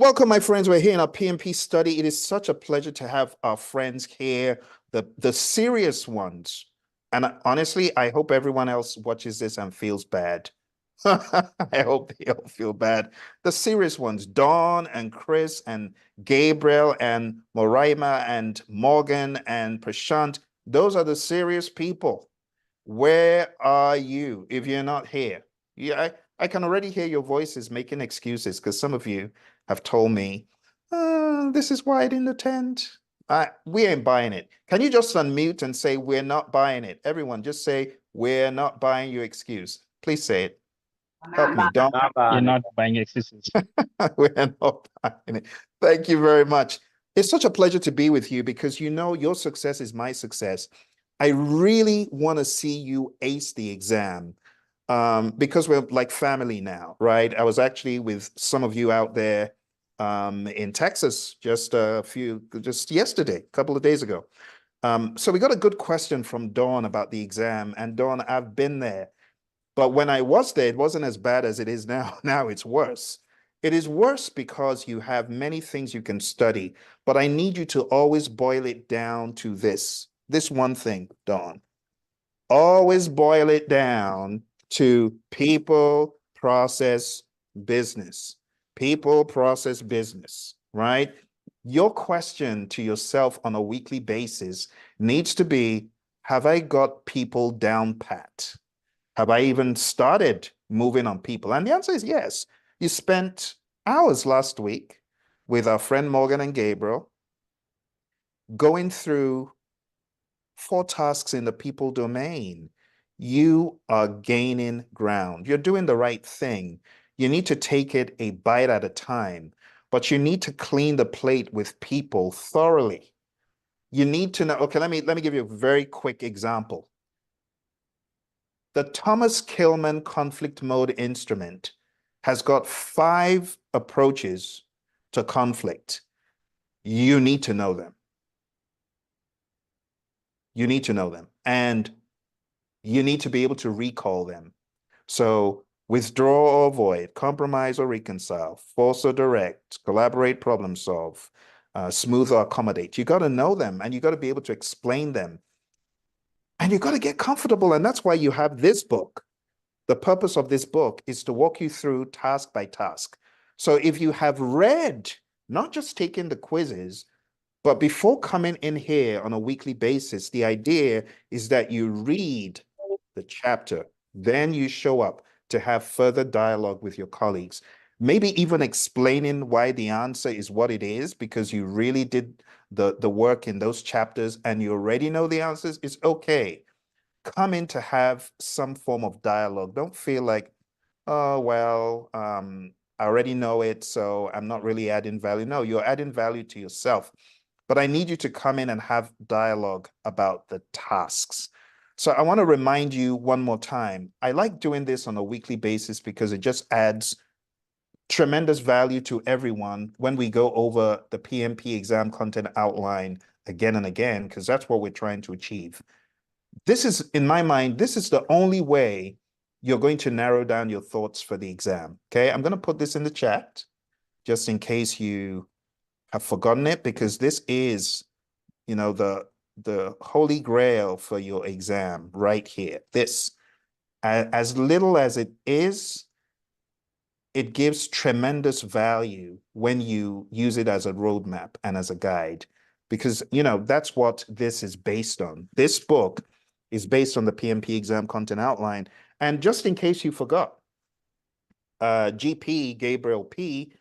Welcome, my friends. We're here in our PMP study. It is such a pleasure to have our friends here, the serious ones. And honestly, I hope everyone else watches this and feels bad. I hope they all feel bad. The serious ones, Dawn and Chris and Gabriel and Moraima and Morgan and Prashant, those are the serious people. Where are you if you're not here? Yeah, I can already hear your voices making excuses because some of you have told me, this is why I didn't attend. We ain't buying it. Can you just unmute and say, we're not buying it? Everyone, just say, we're not buying your excuse. Please say it. Help me, Don. You're not buying excuses. We're not buying it. Thank you very much. It's such a pleasure to be with you because you know your success is my success. I really want to see you ace the exam because we're like family now, right? I was actually with some of you out there in Texas just yesterday, a couple of days ago. So we got a good question from Dawn about the exam. And Dawn, I've been there. But when I was there, it wasn't as bad as it is now. Now it's worse. It is worse because you have many things you can study, but I need you to always boil it down to this one thing, Dawn. Always boil it down to people, process, business. People, process, business, right? Your question to yourself on a weekly basis needs to be, have I got people down pat? Have I even started moving on people? And the answer is yes. You spent hours last week with our friend Morgan and Gabriel going through 4 tasks in the people domain. You are gaining ground. You're doing the right thing. You need to take it a bite at a time, but you need to clean the plate with people thoroughly. You need to know, okay, let me give you a very quick example. The Thomas Kilmann conflict mode instrument has got 5 approaches to conflict. You need to know them. You need to know them. And you need to be able to recall them. So withdraw or avoid, compromise or reconcile, force or direct, collaborate, problem solve, smooth or accommodate. You got to know them and you got to be able to explain them. And you got to get comfortable. And that's why you have this book. The purpose of this book is to walk you through task by task. So if you have read, not just taken the quizzes, but before coming in here on a weekly basis, the idea is that you read the chapter, then you show up to have further dialogue with your colleagues, maybe even explaining why the answer is what it is, because you really did the work in those chapters and you already know the answers. It's okay. Come in to have some form of dialogue. Don't feel like, oh, well, I already know it, so I'm not really adding value. No, you're adding value to yourself. But I need you to come in and have dialogue about the tasks. So I want to remind you one more time. I like doing this on a weekly basis because it just adds tremendous value to everyone when we go over the PMP exam content outline again and again, because that's what we're trying to achieve. This is, in my mind, this is the only way you're going to narrow down your thoughts for the exam. Okay, I'm going to put this in the chat just in case you have forgotten it, because this is, the holy grail for your exam right here. This, as little as it is, it gives tremendous value when you use it as a roadmap and as a guide, because that's what this is based on. This book is based on the PMP exam content outline. And just in case you forgot, GP Gabriel P,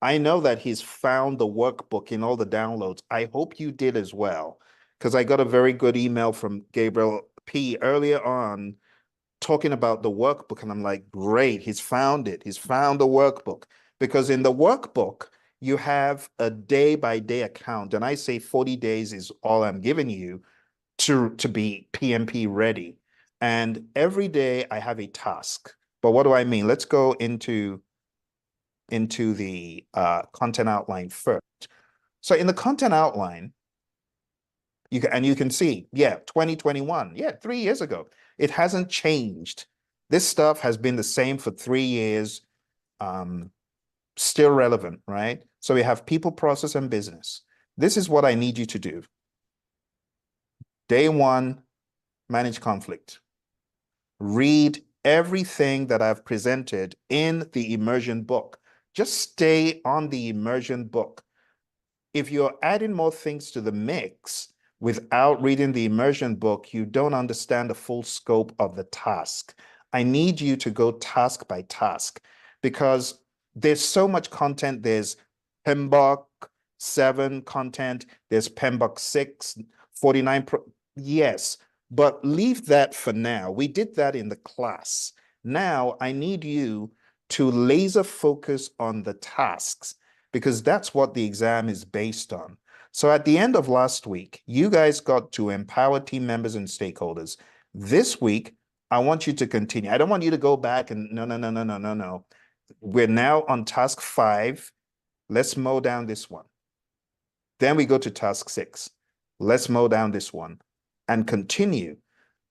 I know that he's found the workbook in all the downloads. I hope you did as well, because I got a very good email from Gabriel P earlier on talking about the workbook. And I'm like, great, he's found it. He's found the workbook. Because in the workbook, you have a day-by-day account. And I say 40 days is all I'm giving you to be PMP ready. And every day I have a task. But what do I mean? Let's go into the content outline first. So in the content outline, you can see, yeah, 2021, yeah, 3 years ago. It hasn't changed. This stuff has been the same for 3 years. still relevant, right? So we have people, process, and business. This is what I need you to do. Day one, manage conflict. Read everything that I've presented in the immersion book. Just stay on the immersion book. If you're adding more things to the mix without reading the immersion book, you don't understand the full scope of the task. I need you to go task by task because there's so much content. There's PMBOK 7 content, there's PMBOK 6, 49. Yes, but leave that for now. We did that in the class. Now I need you to laser focus on the tasks because that's what the exam is based on. So at the end of last week, you guys got to empower team members and stakeholders. This week, I want you to continue. I don't want you to go back and no. We're now on task 5. Let's mow down this one. Then we go to task 6. Let's mow down this one and continue.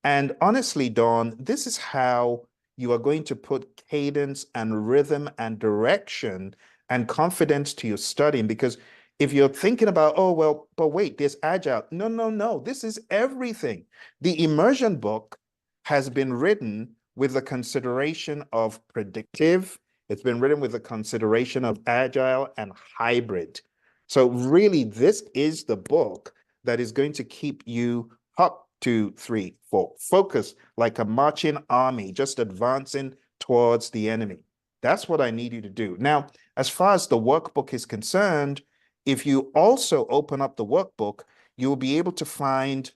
And honestly, Dawn, this is how you are going to put cadence and rhythm and direction and confidence to your studying. Because if you're thinking about, oh, well, but wait, there's Agile. No. This is everything. The immersion book has been written with the consideration of predictive. It's been written with the consideration of Agile and hybrid. So really, this is the book that is going to keep you up 2, 3, 4. Focus like a marching army, just advancing towards the enemy. That's what I need you to do. Now, as far as the workbook is concerned, if you also open up the workbook, you'll be able to find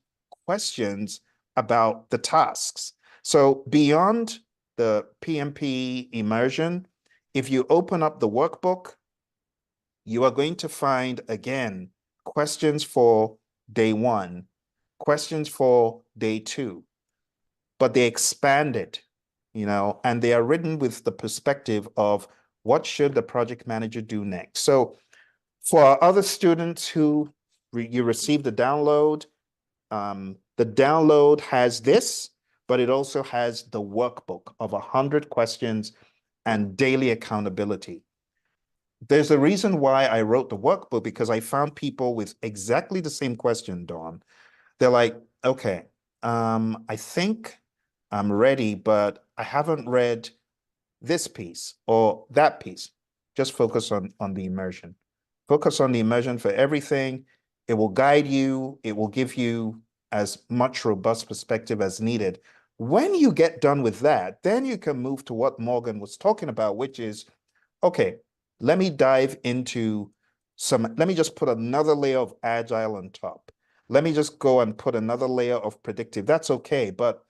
questions about the tasks. So beyond the PMP immersion, if you open up the workbook, you are going to find, again, questions for day 1, questions for day 2, but they expanded, and they are written with the perspective of what should the project manager do next. So for our other students who you received the download has this, but it also has the workbook of 100 questions and daily accountability. There's a reason why I wrote the workbook, because I found people with exactly the same question, Dawn. They're like, okay, I think I'm ready, but I haven't read this piece or that piece. Just focus on the immersion. Focus on the immersion for everything. It will guide you. It will give you as much robust perspective as needed. When you get done with that, then you can move to what Morgan was talking about, which is, okay, let me dive into let me just put another layer of Agile on top. Let me just go and put another layer of predictive. That's okay, but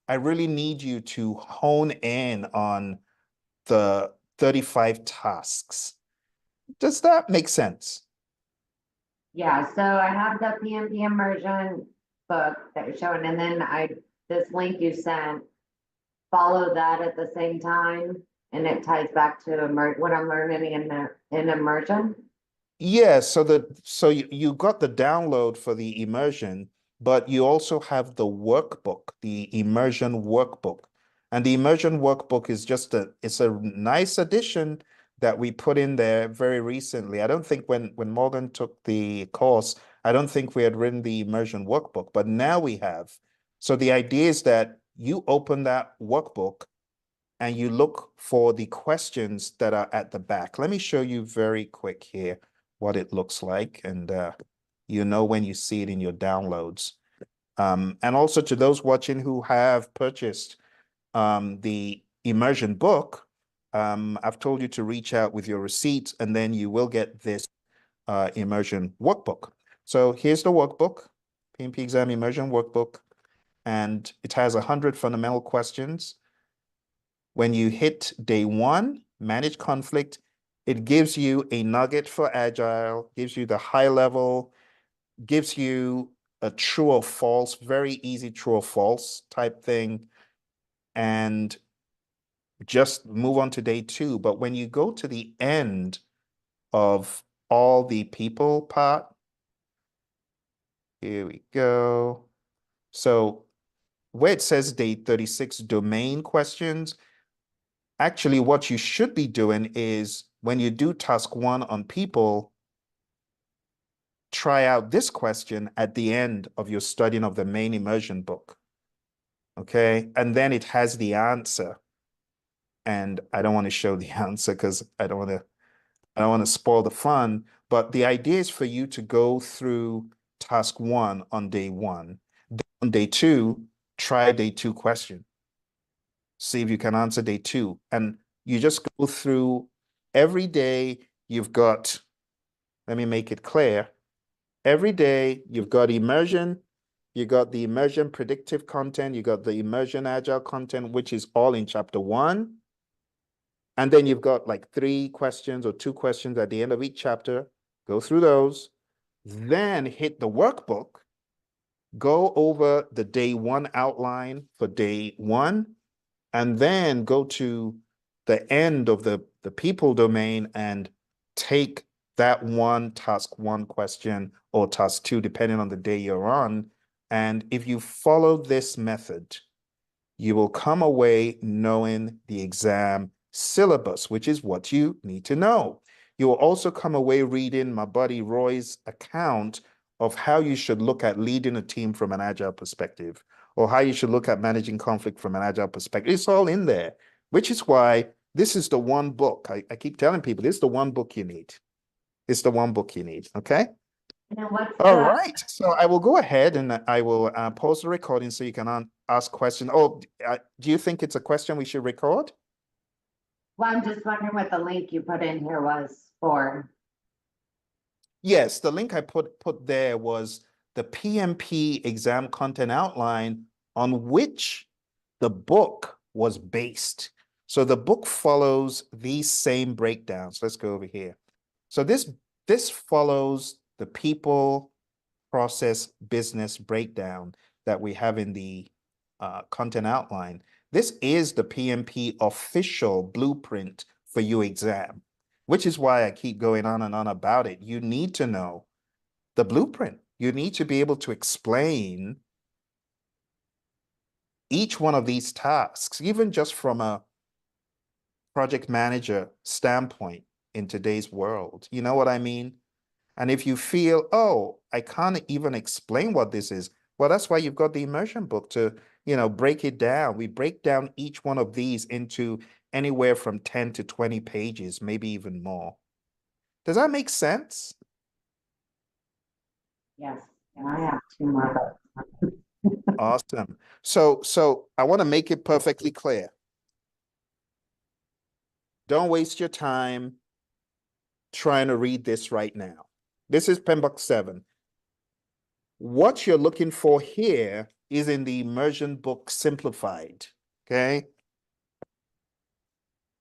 I really need you to hone in on the 35 tasks. Does that make sense? Yeah, so I have the PMP immersion book that you're showing, and then this link you sent, follow that at the same time, and it ties back to what I'm learning in immersion. Yeah, so you got the download for the immersion, but you also have the workbook, the immersion workbook. And the immersion workbook is it's a nice addition that we put in there very recently. I don't think when Morgan took the course, I don't think we had written the immersion workbook, but now we have. So the idea is that you open that workbook and you look for the questions that are at the back. Let me show you very quick here what it looks like, and when you see it in your downloads. And also to those watching who have purchased the immersion book, I've told you to reach out with your receipts, and then you will get this immersion workbook. So here's the workbook, PMP exam immersion workbook, and it has 100 fundamental questions. When you hit day 1, manage conflict, it gives you a nugget for Agile, gives you the high level, gives you a true or false, very easy true or false type thing, and just move on to day 2. But when you go to the end of all the people part, here we go. So where it says day 36 domain questions, actually what you should be doing is when you do task 1 on people, try out this question at the end of your studying of the main immersion book. Okay, and then it has the answer. And I don't want to show the answer because I don't want to spoil the fun, but the idea is for you to go through task 1 on day 1. On day 2, try day 2 question. See if you can answer day 2. And you just go through every day. You've got, let me make it clear. Every day you've got immersion, you got the immersion predictive content, you got the immersion agile content, which is all in chapter 1. And then you've got like 3 questions or 2 questions at the end of each chapter. Go through those, then hit the workbook, go over the day 1 outline for day 1, and then go to the end of the people domain and take that one task 1 question or task 2, depending on the day you're on. And if you follow this method, you will come away knowing the exam syllabus, which is what you need to know. You will also come away reading my buddy Roy's account of how you should look at leading a team from an agile perspective, or how you should look at managing conflict from an agile perspective. It's all in there, which is why this is the one book. I keep telling people, this is the one book you need. It's the one book you need, okay? And then what's All the, right, so I will go ahead and I will pause the recording so you can ask questions. Oh, do you think it's a question we should record? well, I'm just wondering what the link you put in here was for. Yes, the link I put there was the PMP exam content outline on which the book was based. So the book follows these same breakdowns. Let's go over here. So this follows the people, process, business breakdown that we have in the content outline. This is the PMP official blueprint for your exam, which is why I keep going on and on about it. You need to know the blueprint. You need to be able to explain each one of these tasks, even just from a project manager standpoint in today's world. You know what I mean? And if you feel, oh, I can't even explain what this is, well, that's why you've got the immersion book to, break it down. We break down each one of these into anywhere from 10 to 20 pages, maybe even more. Does that make sense? Yes, and I have 2 more books. Awesome. So I want to make it perfectly clear. Don't waste your time trying to read this right now. This is PMBOK 7. What you're looking for here is in the immersion book simplified, okay?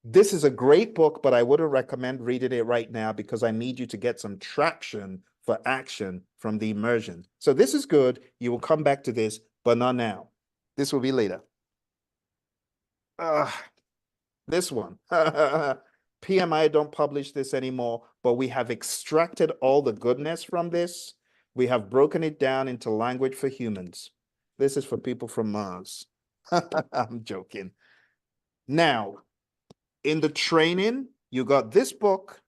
This is a great book, but I wouldn't recommend reading it right now because I need you to get some traction for action from the immersion. So this is good. You will come back to this, but not now. This will be later. This one. PMI don't publish this anymore, but we have extracted all the goodness from this. We have broken it down into language for humans. This is for people from Mars. I'm joking. Now, in the training, you got this book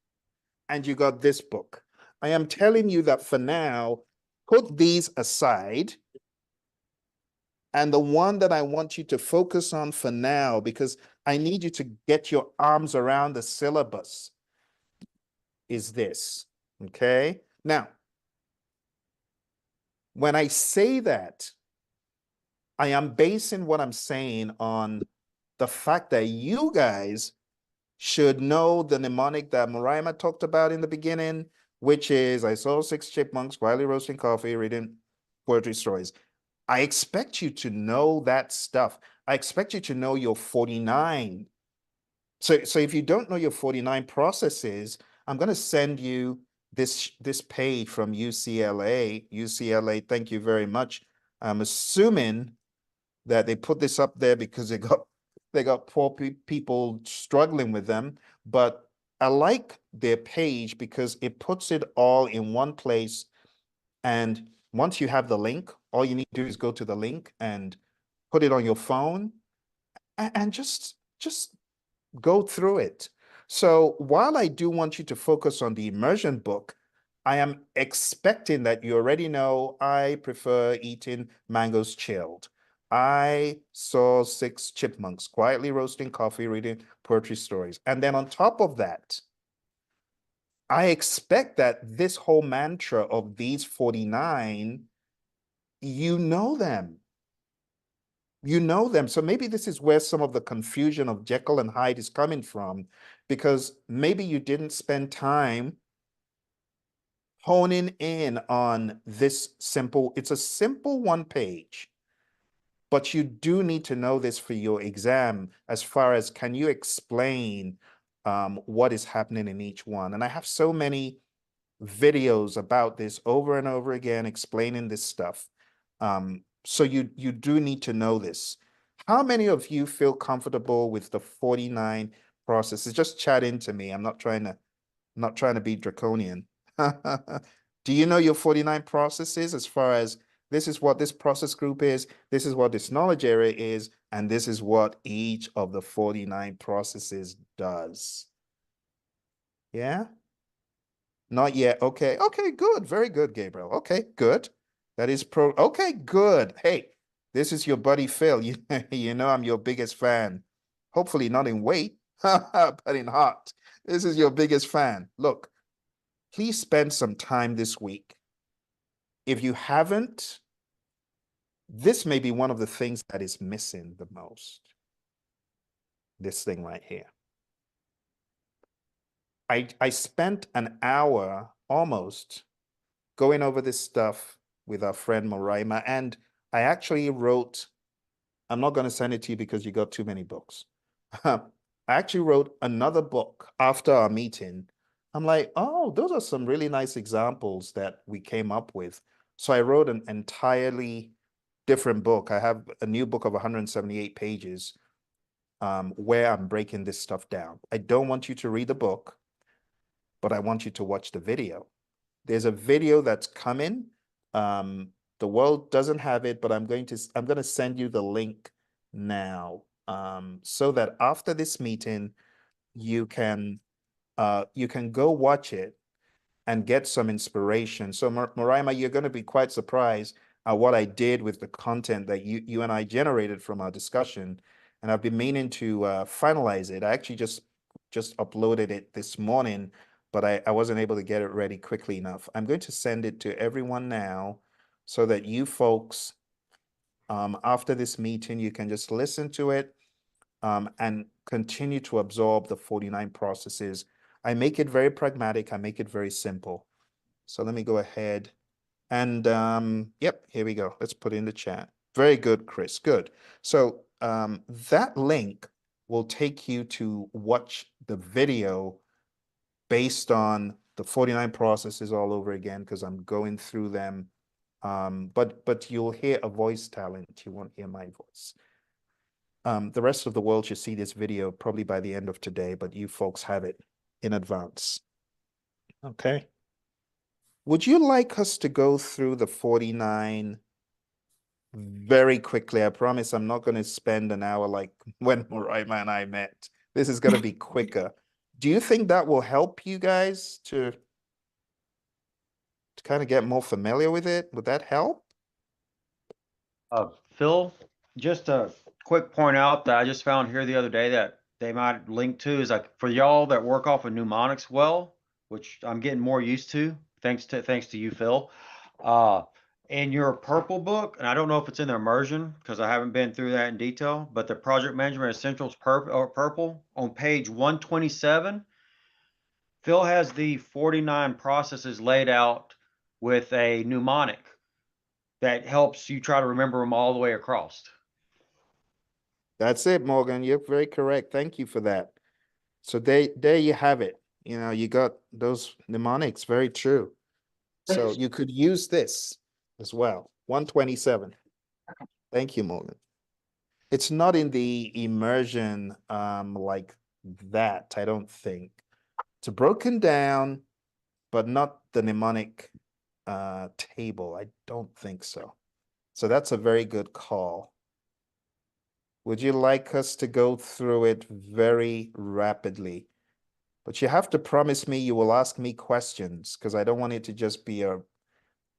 and you got this book. I am telling you that for now, put these aside. And the one that I want you to focus on for now, because I need you to get your arms around the syllabus, is this, okay? Now, when I say that, I am basing what I'm saying on the fact that you guys should know the mnemonic that Moraima talked about in the beginning, which is, I saw 6 chipmunks quietly roasting coffee, reading poetry stories. I expect you to know that stuff. I expect you to know your 49. So if you don't know your 49 processes, I'm going to send you this page from UCLA. UCLA, thank you very much. I'm assuming that they put this up there because they got poor people struggling with them. But I like their page because it puts it all in one place. And once you have the link, all you need to do is go to the link and put it on your phone and just go through it. So while I do want you to focus on the immersion book, I am expecting that you already know I prefer eating mangoes chilled. I saw 6 chipmunks quietly roasting coffee, reading poetry stories. And then on top of that, I expect that this whole mantra of these 49, you know them. You know them. So maybe this is where some of the confusion of Jekyll and Hyde is coming from, because maybe you didn't spend time honing in on this simple, it's a simple 1 page, but you do need to know this for your exam as far as can you explain what is happening in each one. And I have so many videos about this over and over again, explaining this stuff. So you do need to know this. How many of you feel comfortable with the 49 processes? Just chat into me. I'm not trying to be draconian. Do you know your 49 processes as far as this is what this process group is, this is what this knowledge area is, and this is what each of the 49 processes does? Yeah? Not yet. Okay. Okay, good. Very good, Gabriel. Okay, good. That is okay, good. Hey, this is your buddy Phill. You know I'm your biggest fan. Hopefully not in weight, but in heart. This is your biggest fan. Look, please spend some time this week. If you haven't, this may be one of the things that is missing the most. This thing right here. I spent an hour almost going over this stuff with our friend Moraima, and I actually wrote, I'm not going to send it to you because you got too many books. I actually wrote another book after our meeting. I'm like, oh, those are some really nice examples that we came up with. So I wrote an entirely different book. I have a new book of 178 pages where I'm breaking this stuff down. I don't want you to read the book, but I want you to watch the video. There's a video that's coming. The world doesn't have it, but I'm going to send you the link now, so that after this meeting, you can go watch it and get some inspiration. So Moraima, you're going to be quite surprised at what I did with the content that you and I generated from our discussion. And I've been meaning to finalize it. I actually just uploaded it this morning, but I wasn't able to get it ready quickly enough. I'm going to send it to everyone now so that you folks, after this meeting, you can just listen to it and continue to absorb the 49 processes. I make it very pragmatic. I make it very simple. So let me go ahead and yep, here we go. Let's put in the chat. Very good, Chris. Good. So that link will take you to watch the video based on the 49 processes all over again, because I'm going through them. But you'll hear a voice talent. You won't hear my voice. The rest of the world should see this video probably by the end of today, but you folks have it in advance. Okay. Would you like us to go through the 49 very quickly? I promise I'm not going to spend an hour like when Moraima and I met. This is going to be quicker. Do you think that will help you guys to kind of get more familiar with it? Would that help? Phill, just a quick point out that I just found here the other day that they might link to is like for y'all that work off of mnemonics well, which I'm getting more used to, thanks to you, Phill. In your purple book, and I don't know if it's in the immersion because I haven't been through that in detail, but the project management essentials purple on page 127, Phill has the 49 processes laid out with a mnemonic that helps you try to remember them all the way across. That's it, Morgan. You're very correct. Thank you for that. So there you have it. You know, you got those mnemonics. Very true. So you could use this as well. 127. Thank you, Morgan. It's not in the immersion like that, I don't think. It's broken down, but not the mnemonic table. I don't think so. So that's a very good call. Would you like us to go through it very rapidly? But you have to promise me you will ask me questions because I don't want it to just be a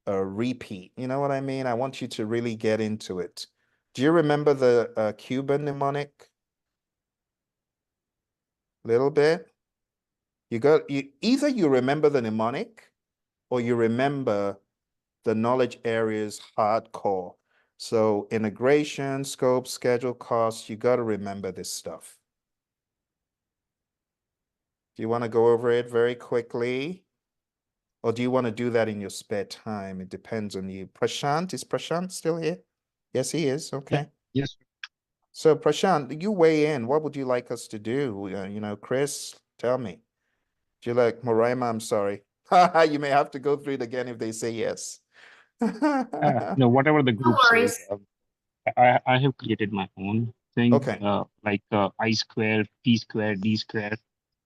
repeat. You know what I mean? I want you to really get into it. Do you remember the Cuban mnemonic? Little bit? Either you remember the mnemonic or you remember the knowledge areas hardcore. So integration, scope, schedule, cost, you got to remember this stuff. Do you want to go over it very quickly? Or do you want to do that in your spare time? It depends on you. Prashant, is Prashant still here? Yes, he is. Okay. Yes. So Prashant, you weigh in. What would you like us to do? You know, Chris, tell me. Do you like Moraima? I'm sorry. You may have to go through it again if they say yes. No, whatever the group says, worries. I have created my own thing, Okay. like I square, P square, D square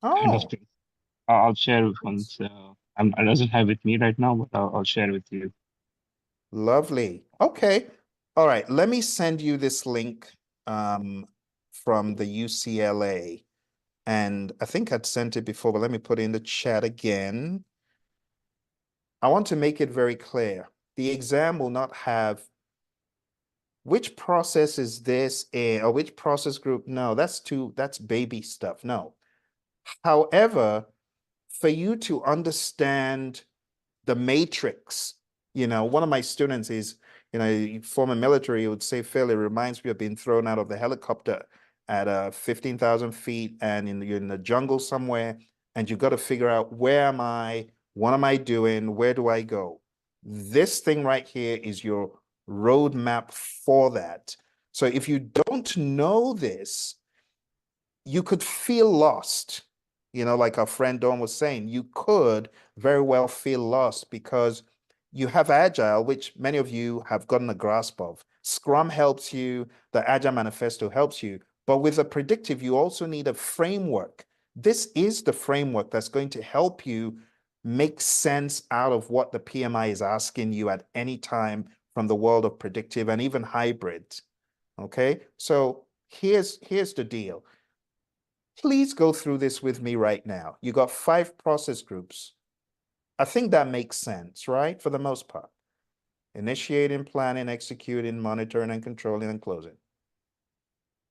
kind of Oh, thing. I'll share with once. I doesn't have with me right now, but I'll share with you. lovely. Okay. All right. Let me send you this link from the UCLA. And I think I'd sent it before, but let me put it in the chat again. I want to make it very clear. The exam will not have which process is this in, or which process group. No, that's baby stuff. No. However, for you to understand the matrix, you know, one of my students is, you know, former military, he would say, Phill, it reminds me of being thrown out of the helicopter at 15,000 feet and you're in the jungle somewhere, and you got to figure out, where am I? What am I doing? Where do I go? This thing right here is your roadmap for that. So if you don't know this, you could feel lost. You know, like our friend Dawn was saying, you could very well feel lost because you have Agile, which many of you have gotten a grasp of. Scrum helps you, the Agile Manifesto helps you, but with a predictive, you also need a framework. This is the framework that's going to help you make sense out of what the PMI is asking you at any time from the world of predictive and even hybrid. Okay, so here's the deal. Please go through this with me right now. You got 5 process groups. I think that makes sense, right? For the most part. Initiating, planning, executing, monitoring, and controlling, and closing.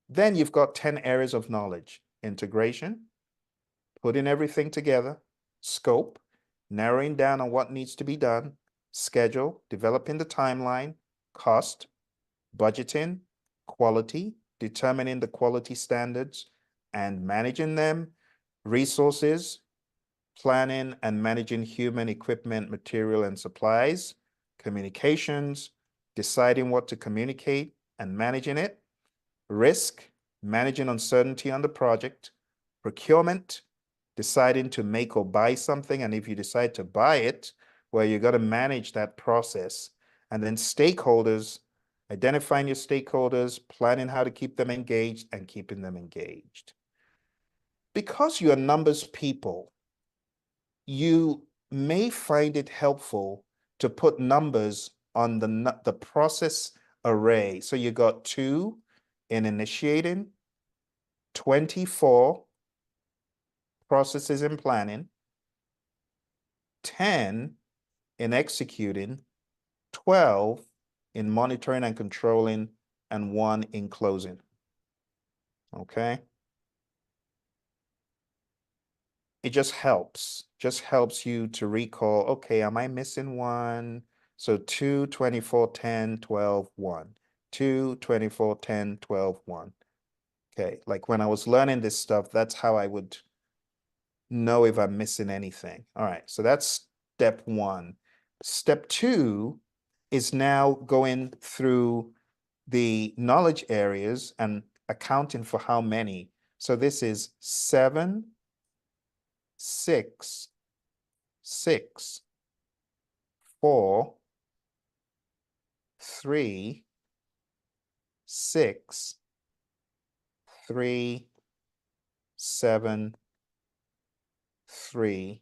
Then you've got 10 areas of knowledge: integration, putting everything together, scope, narrowing down on what needs to be done, schedule, developing the timeline, cost, budgeting, quality, determining the quality standards and managing them, resources, planning and managing human, equipment, material, and supplies, communications, deciding what to communicate and managing it, risk, managing uncertainty on the project, procurement, deciding to make or buy something, and if you decide to buy it, well, you got to manage that process. And then stakeholders, identifying your stakeholders, planning how to keep them engaged, and keeping them engaged. Because you're numbers people, you may find it helpful to put numbers on the process array. So you got 2 in initiating, 24 processes in planning, 10 in executing, 12 in monitoring and controlling, and 1 in closing. Okay. It just helps you to recall, okay, am I missing one? So 2, 24, 10, 12, 1. 2, 24, 10, 12, 1. Okay, like when I was learning this stuff, that's how I would know if I'm missing anything. All right, so that's step 1. Step 2 is now going through the knowledge areas and accounting for how many. So this is 7, 6, 6, 4, 3, 6, 3, 7, 3,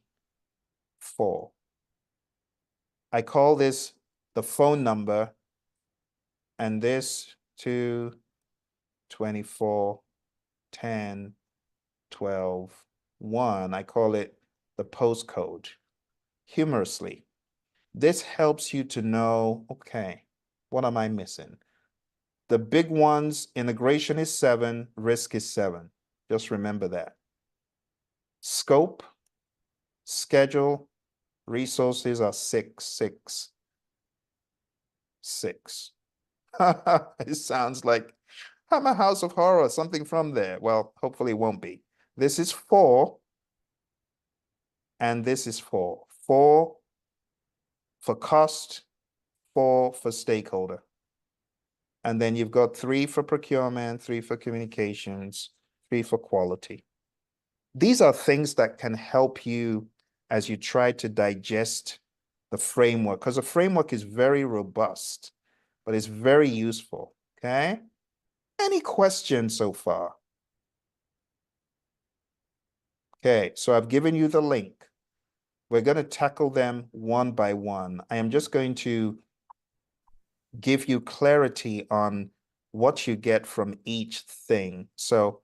4. I call this the phone number, and this 2, 24, 10, 12, 1, I call it the postcode, humorously. This helps you to know, okay, what am I missing? The big ones, integration is 7, risk is 7. Just remember that. Scope, schedule, resources are 6, 6, 6. It sounds like I'm a house of horror, something from there. Well, hopefully it won't be. This is 4, and this is 4. 4 for cost, 4 for stakeholder. And then you've got 3 for procurement, 3 for communications, 3 for quality. These are things that can help you as you try to digest the framework, because the framework is very robust, but it's very useful, okay? Any questions so far? Okay, so I've given you the link. We're going to tackle them one by one. I am just going to give you clarity on what you get from each thing. So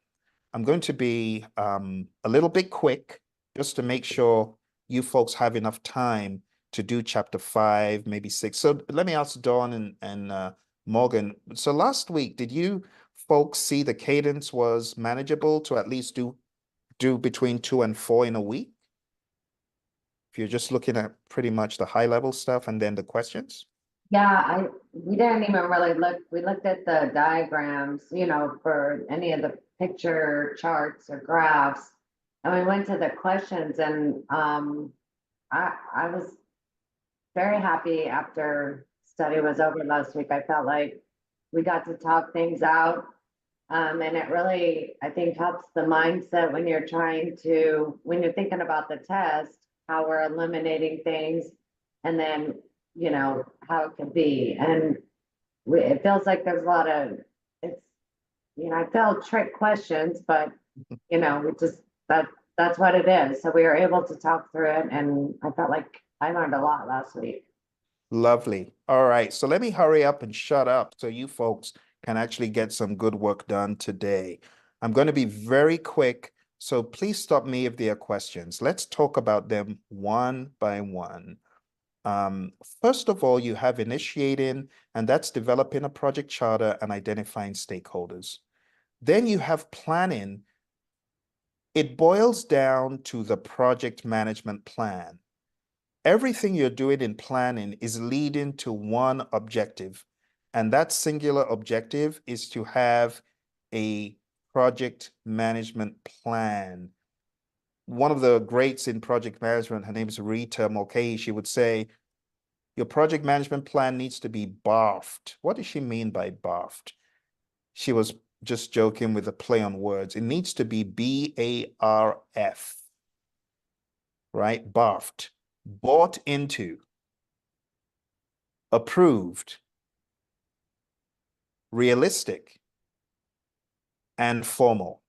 I'm going to be a little bit quick just to make sure you folks have enough time to do chapter 5, maybe 6. So let me ask Dawn and Morgan. So last week, did you folks see the cadence was manageable to at least do between 2 and 4 in a week? If you're just looking at pretty much the high level stuff and then the questions? Yeah, we didn't even really look, we looked at the diagrams, for any of the picture charts or graphs. And we went to the questions and, I was very happy after study was over last week. I felt like we got to talk things out. And it really, I think, helps the mindset when you're when you're thinking about the test, how we're eliminating things and then, how it could be. And it feels like there's a lot of, I felt trick questions, but, we just, that's what it is. So we were able to talk through it and I felt like I learned a lot last week. Lovely. All right. So let me hurry up and shut up so you folks can actually get some good work done today. I'm going to be very quick, so please stop me if there are questions. Let's talk about them one by one. First of all, you have initiating, and that's developing a project charter and identifying stakeholders. Then you have planning. It boils down to the project management plan. Everything you're doing in planning is leading to one objective, and that singular objective is to have a project management plan. One of the greats in project management, her name is Rita Mulcahy, she would say, your project management plan needs to be BARFed. What does she mean by BARFed? She was just joking with a play on words. It needs to be BARF, right? BARFed. Bought into, approved, realistic, and formal.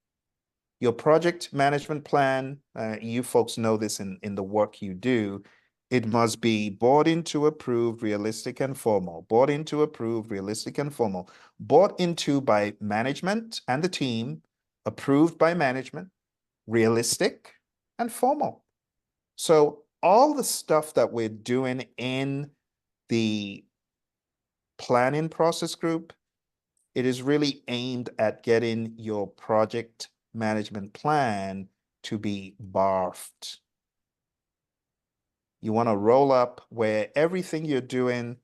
Your project management plan, you folks know this in the work you do, it must be bought into, approved, realistic, and formal. Bought into, approved, realistic, and formal. Bought into by management and the team, approved by management, realistic, and formal. So all the stuff that we're doing in the planning process group, it is really aimed at getting your project management plan to be BARFed. You want to roll up where everything you're doing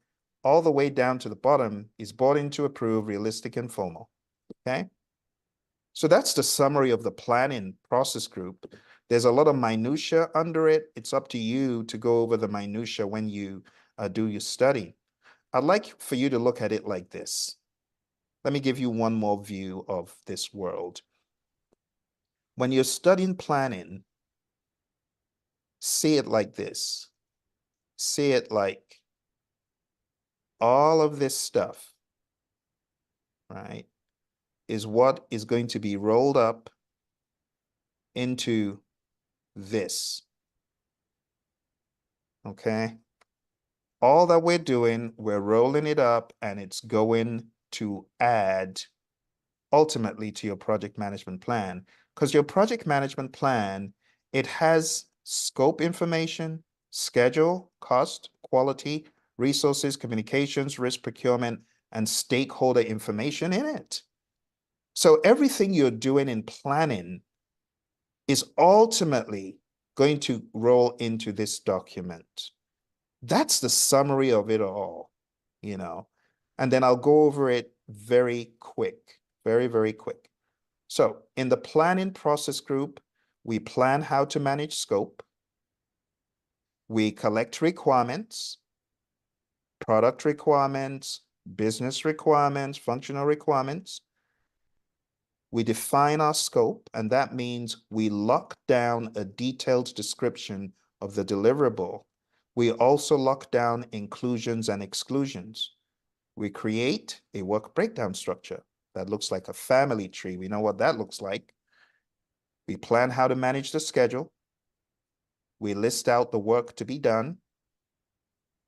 all the way down to the bottom is bought into, approved, realistic, and formal, okay? So that's the summary of the planning process group. There's a lot of minutia under it. It's up to you to go over the minutia when you do your study. I'd like for you to look at it like this. Let me give you one more view of this world. When you're studying planning, see it like this. See it like all of this stuff, right, is what is going to be rolled up into this, okay? All that we're doing, we're rolling it up and it's going to add ultimately to your project management plan, because your project management plan It has scope information, schedule, cost, quality, resources, communications, risk procurement, and stakeholder information in it. So everything you're doing in planning is ultimately going to roll into this document. That's the summary of it all, you know, and then I'll go over it very quick, very, very quick. So in the planning process group, we plan how to manage scope. We collect requirements, product requirements, business requirements, functional requirements. We define our scope, and that means we lock down a detailed description of the deliverable. We also lock down inclusions and exclusions. We create a work breakdown structure that looks like a family tree. We know what that looks like. We plan how to manage the schedule. We list out the work to be done.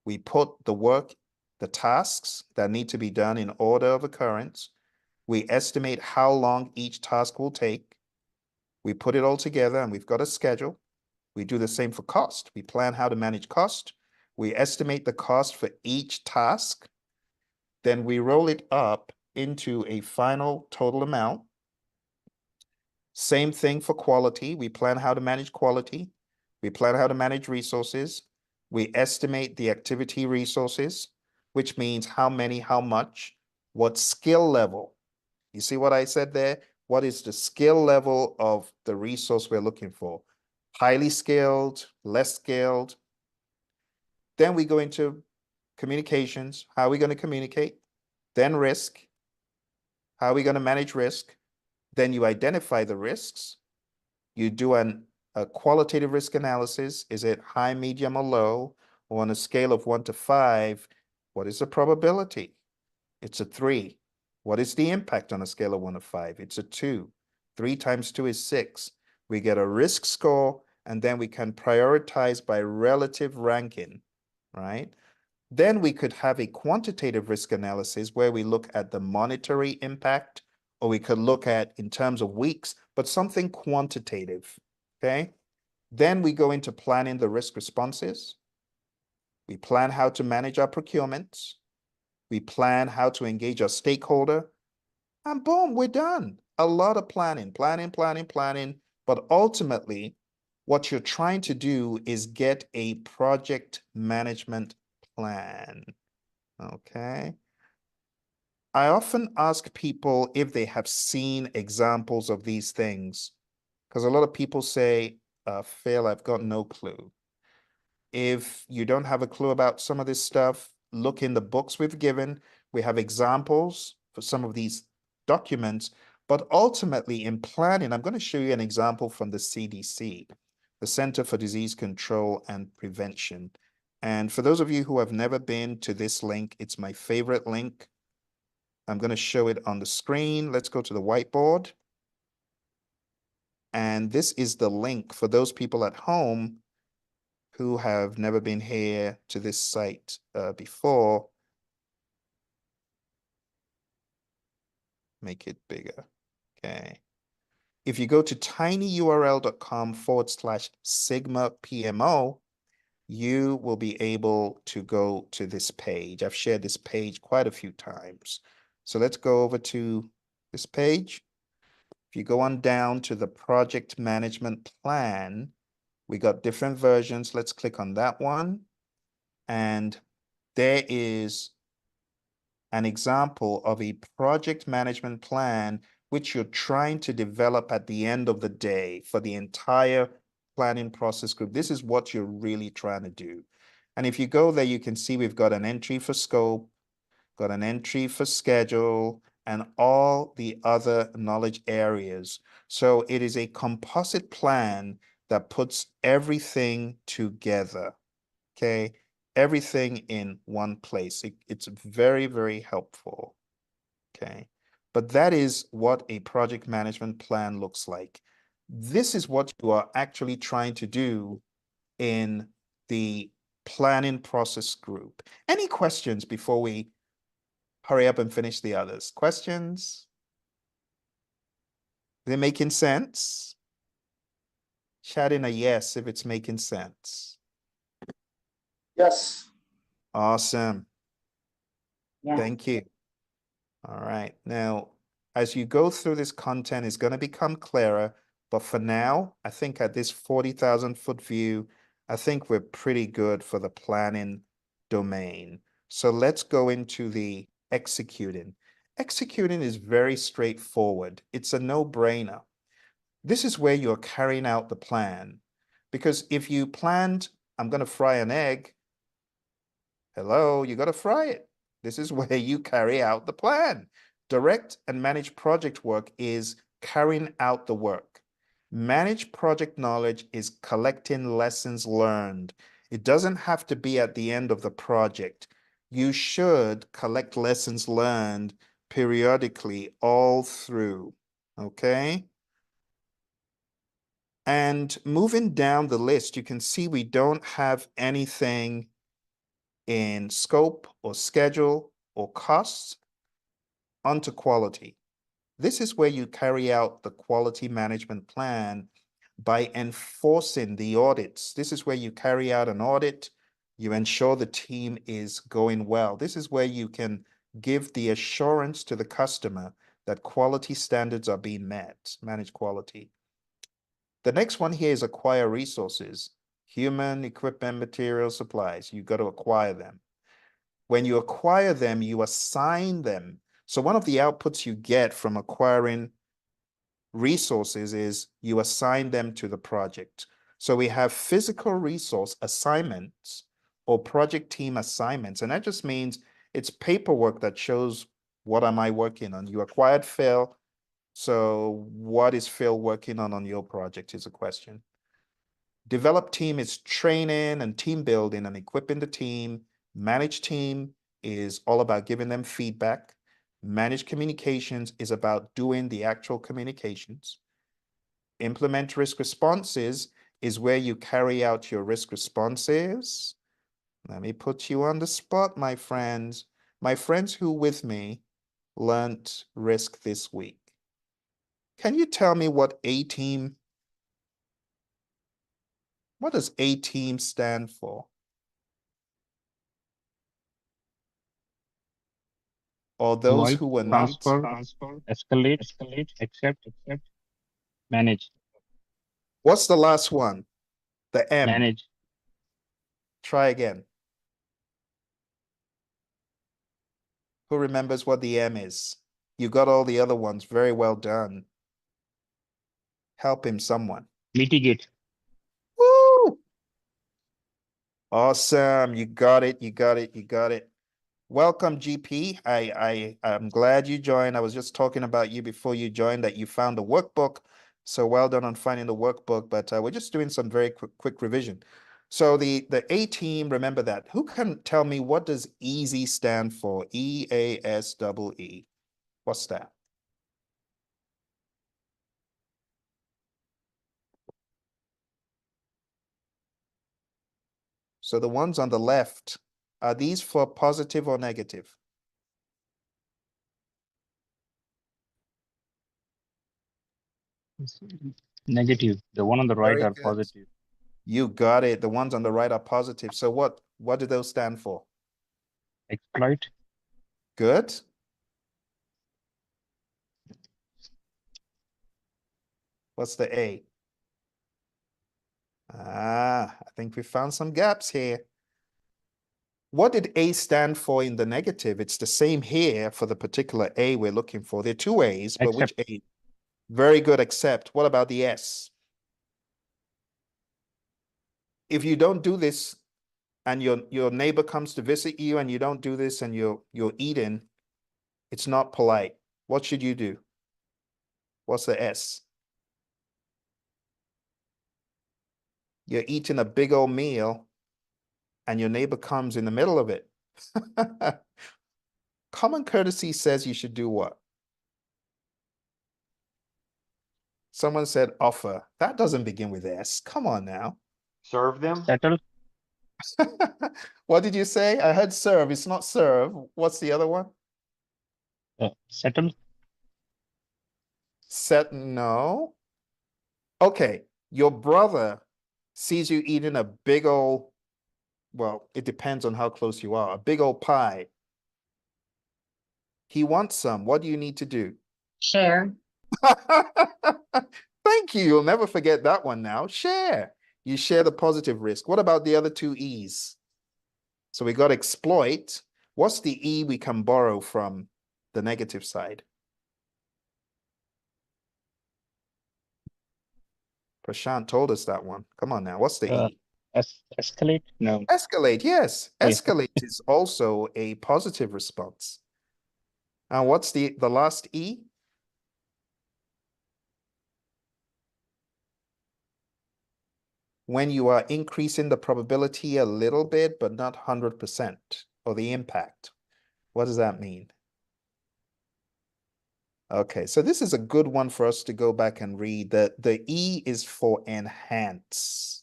We put the work, the tasks that need to be done in order of occurrence. We estimate how long each task will take. We put it all together and we've got a schedule. We do the same for cost. We plan how to manage cost. We estimate the cost for each task. Then we roll it up into a final total amount. Same thing for quality. We plan how to manage quality. We plan how to manage resources. We estimate the activity resources, which means how many, how much, what skill level. You see what I said there? What is the skill level of the resource we're looking for? Highly skilled, less skilled. Then we go into communications. How are we going to communicate? Then risk. How are we going to manage risk? Then you identify the risks. You do a qualitative risk analysis. Is it high, medium, or low? Or on a scale of 1 to 5, what is the probability? It's a 3. What is the impact on a scale of 1 to 5? It's a 2. 3 times 2 is 6. We get a risk score, and then we can prioritize by relative ranking, right? Then we could have a quantitative risk analysis where we look at the monetary impact, or we could look at in terms of weeks, but something quantitative, okay? Then we go into planning the risk responses. We plan how to manage our procurements. We plan how to engage our stakeholder, and boom, we're done. A lot of planning, but ultimately, what you're trying to do is get a project management plan, okay? I often ask people if they have seen examples of these things, because a lot of people say, Phill, I've got no clue. If you don't have a clue about some of this stuff, look in the books we've given. We have examples for some of these documents, but ultimately in planning, I'm going to show you an example from the CDC, the Center for Disease Control and Prevention. And for those of you who have never been to this link, it's my favorite link. I'm going to show it on the screen. Let's go to the whiteboard. And this is the link for those people at home who have never been here to this site before. Make it bigger. Okay. If you go to tinyurl.com/Sigma PMO, you will be able to go to this page. I've shared this page quite a few times. So let's go over to this page. If you go on down to the project management plan, we got different versions. Let's click on that one. And there is an example of a project management plan which you're trying to develop at the end of the day for the entire planning process group. This is what you're really trying to do. And if you go there, you can see we've got an entry for scope, got an entry for schedule, and all the other knowledge areas. So it is a composite plan that puts everything together, okay? Everything in one place. It's very, very helpful, okay? But that is what a project management plan looks like. This is what you are actually trying to do in the planning process group. Any questions before we hurry up and finish the others? Questions? Is it making sense? Shout in a yes if it's making sense. Yes. Awesome. Yeah. Thank you. All right. Now, as you go through this content, it's going to become clearer. But for now, I think at this 40,000 foot view, I think we're pretty good for the planning domain. So let's go into the executing. Executing is very straightforward. It's a no-brainer. This is where you're carrying out the plan. Because if you planned, I'm going to fry an egg, hello, you got to fry it. This is where you carry out the plan. Direct and manage project work is carrying out the work. Manage project knowledge is collecting lessons learned. It doesn't have to be at the end of the project. You should collect lessons learned periodically all through, okay? And moving down the list, you can see we don't have anything in scope or schedule or costs onto quality. This is where you carry out the quality management plan by enforcing the audits. This is where you carry out an audit. You ensure the team is going well. This is where you can give the assurance to the customer that quality standards are being met, manage quality. The next one here is acquire resources, human, equipment, materials, supplies. You got to acquire them. When you acquire them, you assign them. So one of the outputs you get from acquiring resources is you assign them to the project. So we have physical resource assignments or project team assignments. And that just means it's paperwork that shows what am I working on. You acquired Phill. So what is Phill working on your project is a question. Develop team is training and team building and equipping the team. Manage team is all about giving them feedback. Manage communications is about doing the actual communications. Implement risk responses is where you carry out your risk responses. Let me put you on the spot, my friends. My friends who with me learned risk this week. Can you tell me what A-team, what does A-team stand for? Or those Avoid, who were not? transfer, escalate, accept, manage, What's the last one? The M. manage, Try again. Who remembers what the M is? You got all the other ones. Very well done. Help him, someone. mitigate. Woo! Awesome. You got it. You got it. You got it. Welcome, GP. I'm glad you joined. I was just talking about you before you joined that you found the workbook. So well done on finding the workbook, but we're just doing some very quick revision. So the A team, remember that. Who can tell me what does EASE stand for? EASEE. What's that? So the ones on the left, are these for positive or negative? Negative. The one on the right Very are good. positive. You got it. The ones on the right are positive. So what do those stand for? Exploit, Good. What's the A? Ah, I think we found some gaps here. What did A stand for in the negative? It's the same here for the particular A we're looking for. There are two A's, but which A? Very good, accept. What about the S? If you don't do this and your neighbor comes to visit you and you don't do this and you're eating, it's not polite. What should you do? What's the S? You're eating a big old meal and your neighbor comes in the middle of it. Common courtesy says you should do what? Someone said offer. That doesn't begin with S. Come on now. Serve them. settle, What did you say? I heard serve. It's not serve. What's the other one? settle, Set, no. Okay. Your brother sees you eating a big old, well, it depends on how close you are, a big old pie. He wants some. What do you need to do? Share. Thank you. You'll never forget that one now. Share. You share the positive risk. What about the other two E's? So we got exploit. What's the E we can borrow from the negative side? Prashant told us that one. Come on now. What's the E? Escalate? No. Escalate. Yes. Oh, yeah. Escalate is also a positive response. And what's the last E? When you are increasing the probability a little bit, but not 100%, or the impact. What does that mean? Okay, so this is a good one for us to go back and read. The E is for enhance.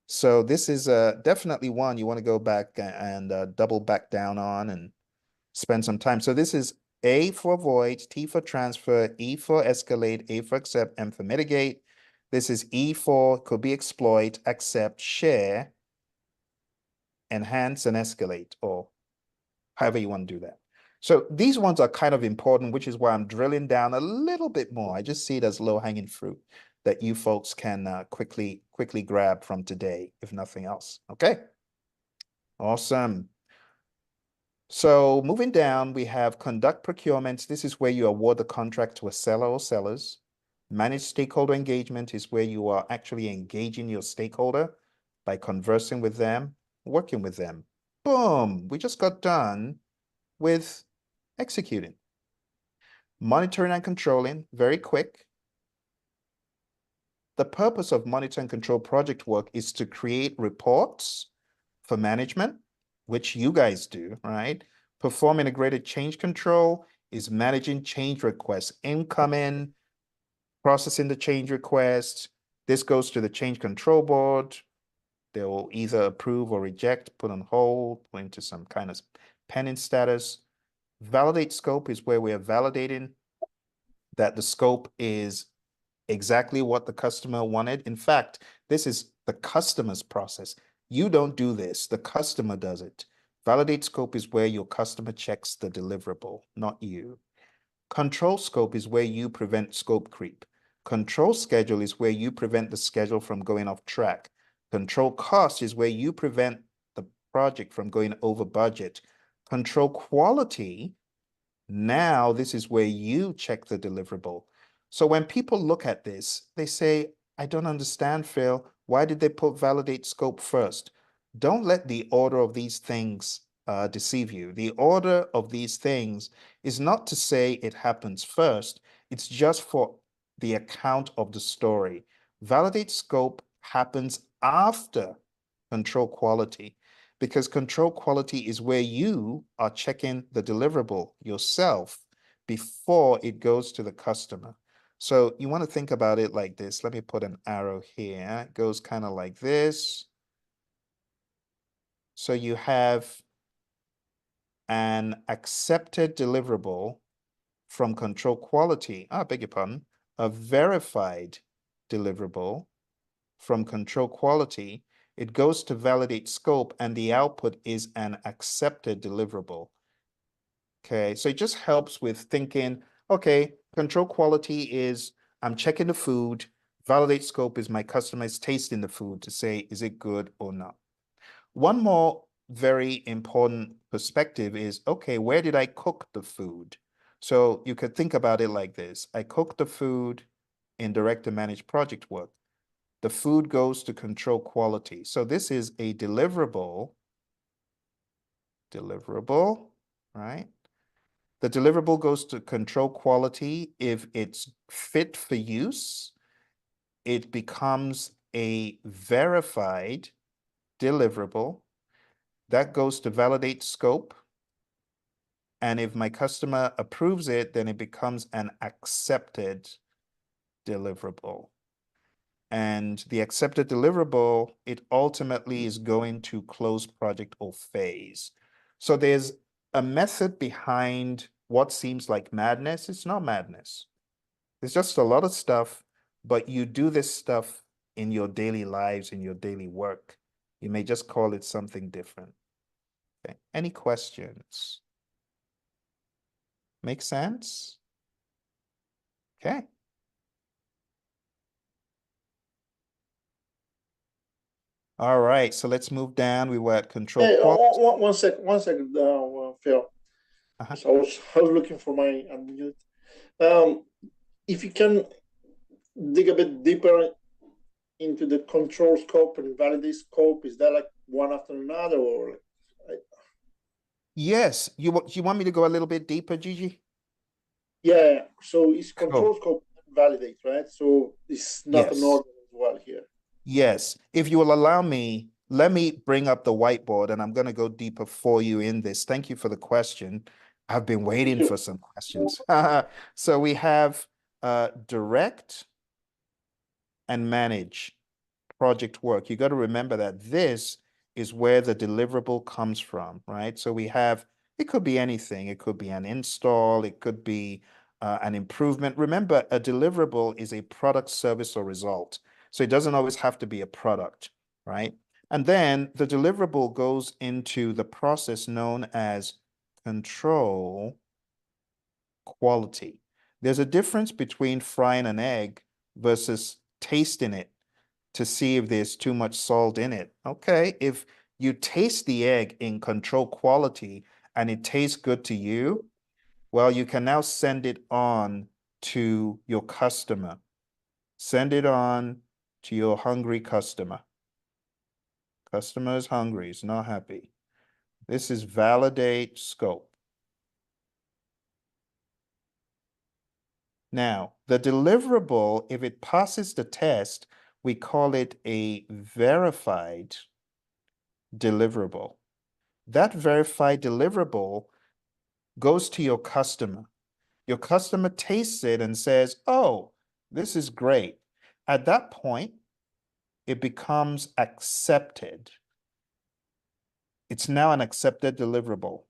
So this is definitely one you want to go back and double back down on and spend some time. So this is A for avoid, T for transfer, E for escalate, A for accept, M for mitigate. This is E for could be exploit, accept, share, enhance, and escalate, or however you want to do that. So these ones are kind of important, which is why I'm drilling down a little bit more. I just see it as low-hanging fruit that you folks can quickly grab from today, if nothing else. Okay. Awesome. So moving down, we have conduct procurements. This is where you award the contract to a seller or sellers. Manage stakeholder engagement is where you are actually engaging your stakeholder by conversing with them, working with them. Boom, we just got done with executing. Monitoring and controlling, very quick. The purpose of monitor and control project work is to create reports for management, which you guys do, right? Perform integrated change control is managing change requests, incoming, processing the change request. This goes to the change control board. They will either approve or reject, put on hold, put into some kind of pending status. Validate scope is where we are validating that the scope is exactly what the customer wanted. In fact, this is the customer's process. You don't do this, the customer does it. Validate scope is where your customer checks the deliverable, not you. Control scope is where you prevent scope creep. Control schedule is where you prevent the schedule from going off track. Control cost is where you prevent the project from going over budget. Control quality, now this is where you check the deliverable. So when people look at this, they say, I don't understand, Phill. Why did they put validate scope first? Don't let the order of these things deceive you. The order of these things is not to say it happens first. It's just for the account of the story. Validate scope happens after control quality, because control quality is where you are checking the deliverable yourself before it goes to the customer. So you want to think about it like this. Let me put an arrow here. It goes kind of like this. So you have an accepted deliverable from control quality, I beg your pardon, a verified deliverable from control quality. It goes to validate scope and the output is an accepted deliverable. Okay, so it just helps with thinking, okay, control quality is I'm checking the food, validate scope is my customer is tasting the food to say, is it good or not? One more very important perspective is, okay, where did I cook the food? So you could think about it like this. I cook the food in direct to manage project work. The food goes to control quality. So this is a deliverable, right? The deliverable goes to control quality. If it's fit for use, it becomes a verified deliverable. That goes to validate scope. And if my customer approves it, then it becomes an accepted deliverable. And the accepted deliverable, it ultimately is going to close project or phase. So there's a method behind what seems like madness. It's not madness. It's just a lot of stuff but you do this stuff in your daily lives, in your daily work. You may just call it something different. Okay. Any questions? Make sense? Okay. All right, so let's move down. We were at control Hey, quality. one second, Phil. Uh-huh. So I was looking for my unmute. If you can dig a bit deeper into the control scope and validate scope, is that like one after another, or like, Yes, you want me to go a little bit deeper, Gigi? yeah? So it's Cool. control scope and validate, right? So it's not an Yes. order as well here. Yes, if you will allow me, let me bring up the whiteboard and I'm going to go deeper for you in this. Thank you for the question. I've been waiting for some questions. So we have direct and manage project work. You got to remember that this is where the deliverable comes from, right? So we have, it could be anything. It could be an install. It could be an improvement. Remember, a deliverable is a product, service, or result. So it doesn't always have to be a product, right? And then the deliverable goes into the process known as control quality. There's a difference between frying an egg versus tasting it to see if there's too much salt in it. Okay, if you taste the egg in control quality and it tastes good to you, well, you can now send it on to your customer. Send it on to your hungry customer. Customer is hungry, is not happy. This is validate scope. Now, the deliverable, if it passes the test, we call it a verified deliverable. That verified deliverable goes to your customer. Your customer tastes it and says, oh, this is great. At that point, it becomes accepted. It's now an accepted deliverable.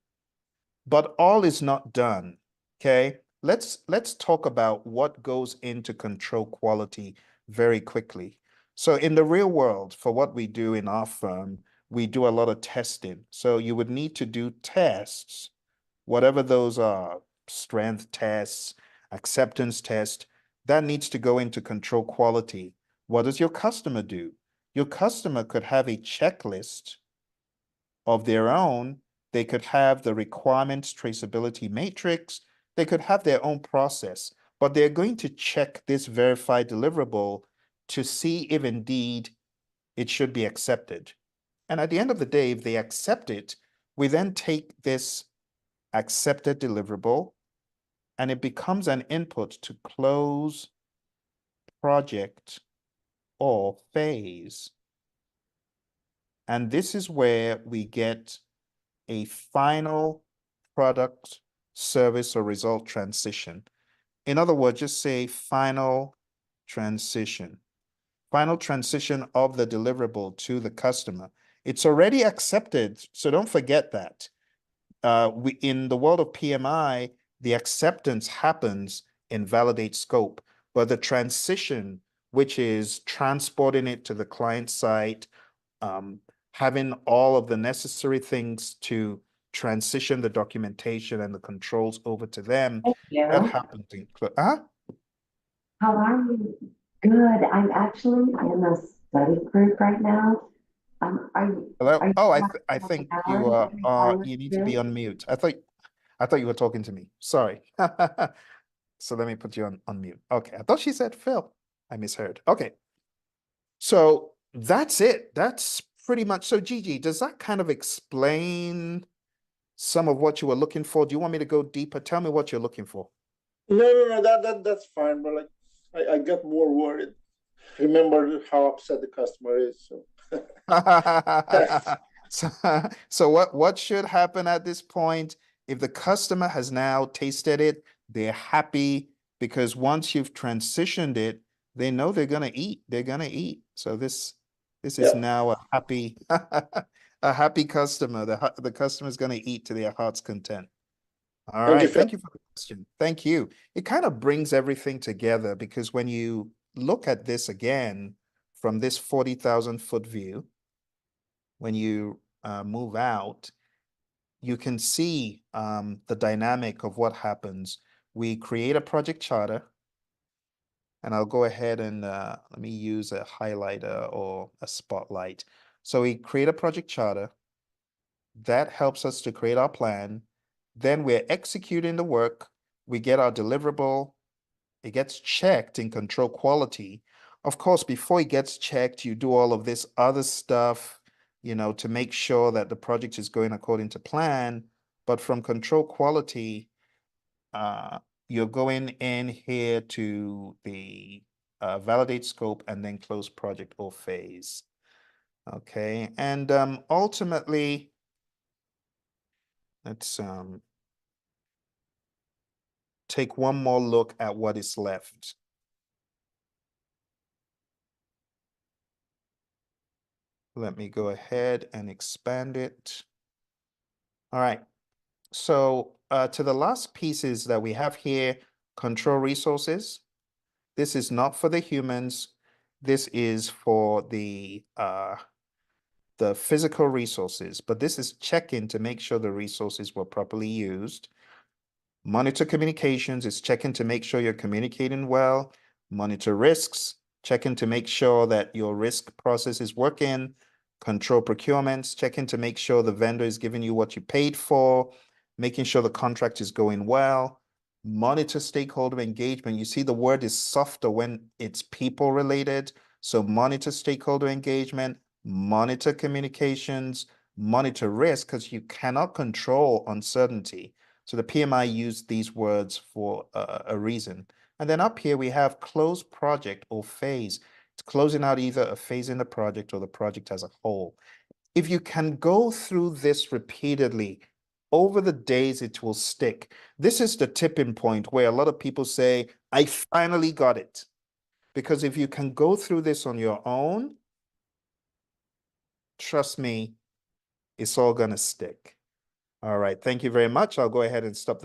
But all is not done, okay? Let's talk about what goes into control quality very quickly. So in the real world, for what we do in our firm, we do a lot of testing. So you would need to do tests, whatever those are, strength tests, acceptance test, that needs to go into control quality. What does your customer do? Your customer could have a checklist of their own. They could have the requirements traceability matrix. They could have their own process, but they're going to check this verified deliverable to see if indeed it should be accepted. And at the end of the day, if they accept it, we then take this accepted deliverable and it becomes an input to close project or phase. And this is where we get a final product, service, or result transition. In other words, just say final transition. Final transition of the deliverable to the customer. It's already accepted, so don't forget that. In the world of PMI, the acceptance happens in validate scope, but the transition, which is transporting it to the client site, having all of the necessary things to transition the documentation and the controls over to them, Thank that you. happens in, How are you? Good. I'm actually in a study group right now. Are you? hello? Are you Oh, I talking think about you hours you need to be too? on mute. I thought you were talking to me. Sorry. So let me put you on mute. Okay, I thought she said Phil. I misheard. Okay. So that's it. That's pretty much. So Gigi, does that kind of explain some of what you were looking for? Do you want me to go deeper? Tell me what you're looking for. No, that's fine. But like, I got more worried. Remember how upset the customer is. So So what should happen at this point? If the customer has now tasted it, they're happy because once you've transitioned it, they know they're gonna eat. They're gonna eat. So this is Yeah. now a happy a happy customer. The customer is gonna eat to their heart's content. All Thank you, right, Phil. thank you for the question. Thank you. It kind of brings everything together because when you look at this again from this 40,000 foot view, when you move out, you can see the dynamic of what happens. We create a project charter, and I'll go ahead and let me use a highlighter or a spotlight. So we create a project charter. That helps us to create our plan. Then we're executing the work. We get our deliverable. It gets checked in control quality. Of course, before it gets checked, you do all of this other stuff, you know, to make sure that the project is going according to plan. But from control quality, you're going in here to the validate scope and then close project or phase. Okay, and ultimately, let's take one more look at what is left. Let me go ahead and expand it. All right. So to the last pieces that we have here, control resources. This is not for the humans. This is for the physical resources, but this is checking to make sure the resources were properly used. Monitor communications is checking to make sure you're communicating well. Monitor risks, checking to make sure that your risk process is working. Control procurements, checking to make sure the vendor is giving you what you paid for, making sure the contract is going well. Monitor stakeholder engagement. You see the word is softer when it's people related. So monitor stakeholder engagement, monitor communications, monitor risk, because you cannot control uncertainty. So the PMI used these words for a reason. And then up here we have close project or phase. It's closing out either a phase in the project or the project as a whole. If you can go through this repeatedly, over the days it will stick. This is the tipping point where a lot of people say, I finally got it. Because if you can go through this on your own, trust me, it's all going to stick. All right. Thank you very much. I'll go ahead and stop the